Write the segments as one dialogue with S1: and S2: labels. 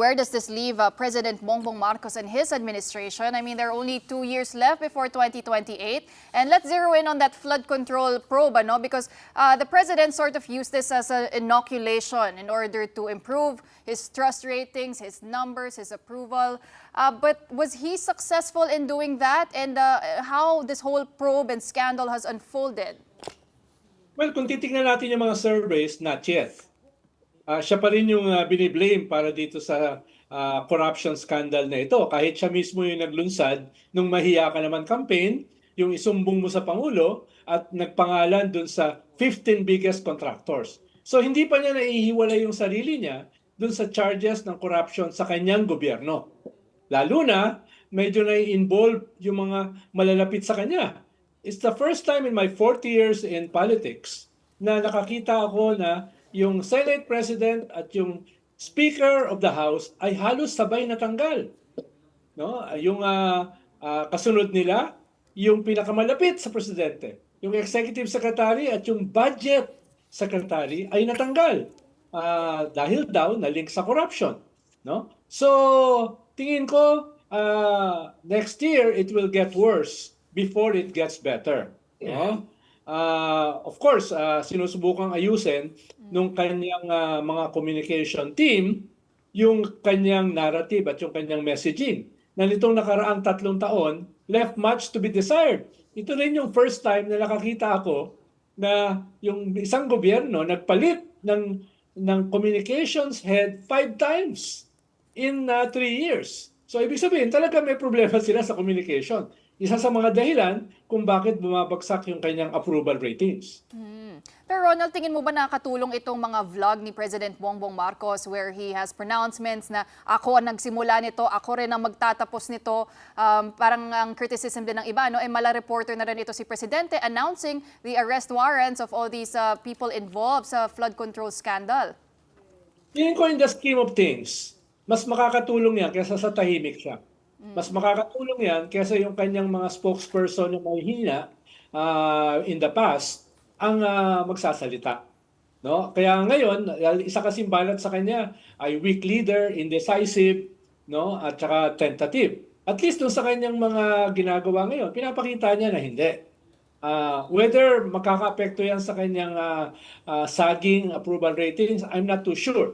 S1: where does this leave President Bongbong Marcos and his administration? I mean, there are only 2 years left before 2028. And let's zero in on that flood control probe, no? Because the president sort of used this as an inoculation in order to improve his trust ratings, his numbers, his approval. But was he successful in doing that? And how this whole probe and scandal has unfolded?
S2: Well, kung titingnan natin yung mga surveys, not yet. Siya pa rin yung biniblame para dito sa corruption scandal na ito. Kahit siya mismo yung naglunsad nung mahiya ka naman campaign, yung isumbong mo sa Pangulo at nagpangalan dun sa 15 biggest contractors. So hindi pa niya naihiwalay yung sarili niya dun sa charges ng corruption sa kanyang gobyerno. Lalo na, medyo na-involve yung mga malalapit sa kanya. It's the first time in my 40 years in politics na nakakita ako na yung Senate President at yung Speaker of the House ay halos sabay natanggal. No? Yung kasunod nila, yung pinakamalapit sa Presidente, yung Executive Secretary at yung Budget Secretary ay natanggal dahil daw na-link sa corruption. No? So, tingin ko, next year it will get worse before it gets better. No? Of course, sinusubukang ayusin nung kanyang mga communication team yung kanyang narrative at yung kanyang messaging. Na nitong nakaraang 3 taon, left much to be desired. Ito rin yung first time na nakakita ako na yung isang gobyerno nagpalit ng communications head 5 times in 3 years. So ibig sabihin, talaga may problema sila sa communication. Isa sa mga dahilan kung bakit bumabagsak yung kanyang approval ratings.
S1: Pero Ronald, tingin mo ba nakatulong itong mga vlog ni President Bongbong Marcos where he has pronouncements na ako ang nagsimula nito, ako rin ang magtatapos nito, parang ang criticism din ng iba, no? Mala reporter na rin ito si Presidente announcing the arrest warrants of all these people involved sa flood control scandal.
S2: Tingin ko in the scheme of things, mas makakatulong yan kaysa sa tahimik siya. Mas makakatulong yan kaysa yung kanyang mga spokesperson na may hina in the past ang magsasalita. No? Kaya ngayon, isa kasing balat sa kanya ay weak leader, indecisive, no? At saka tentative. At least dun sa kanyang mga ginagawa ngayon, pinapakita niya na hindi. Whether makaka-apekto yan sa kanyang sagging approval ratings, I'm not too sure.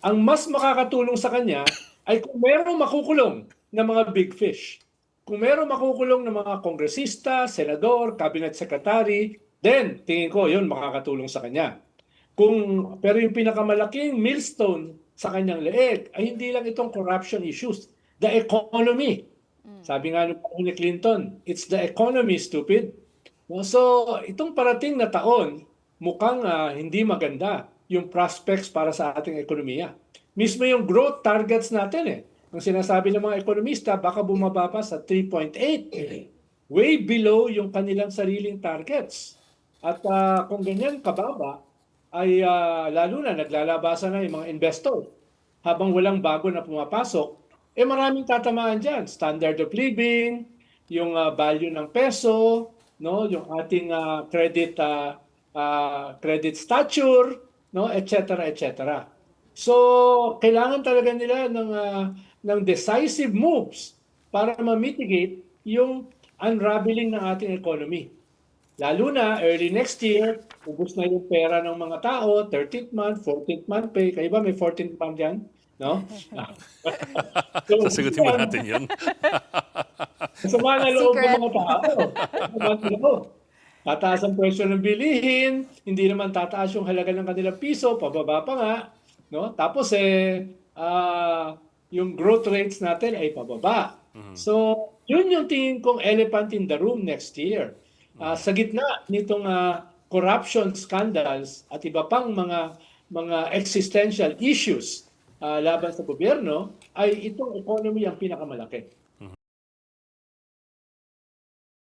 S2: Ang mas makakatulong sa kanya ay kung mayroong makukulong na mga big fish. Kung mayroong makukulong na mga kongresista, senador, cabinet secretary, then tingin ko yun makakatulong sa kanya. Pero yung pinakamalaking millstone sa kanyang leeg ay hindi lang itong corruption issues, the economy. Sabi nga ni Clinton, it's the economy, stupid. So itong parating na taon, mukhang hindi maganda yung prospects para sa ating ekonomiya. Mismo yung growth targets natin ang sinasabi ng mga ekonomista, baka bumaba pa sa 3.8. Way below yung kanilang sariling targets. At kung ganyan kababa, ay lalo na naglalabasan na yung mga investor. Habang walang bago na pumapasok, maraming tatamaan dyan. Standard of living, yung value ng peso, no, yung ating credit stature, no, etc. So, kailangan talaga nila ng decisive moves para ma-mitigate yung unraveling ng ating economy. Lalo na, early next year, ubos na yung pera ng mga tao, 13th month, 14th month pay. Kayo ba may 14th month yan? No?
S3: Sasagutin mo natin yun.
S2: Sama na loob ng mga tao. Tataas ang presyo ng bilihin, hindi naman tataas yung halaga ng kanilang piso, pababa pa nga. No? Tapos yung growth rates natin ay pababa. So, yun yung tingin kong elephant in the room next year. Sa gitna nitong corruption scandals at iba pang mga existential issues laban sa gobyerno, ay itong economy ang pinakamalaki.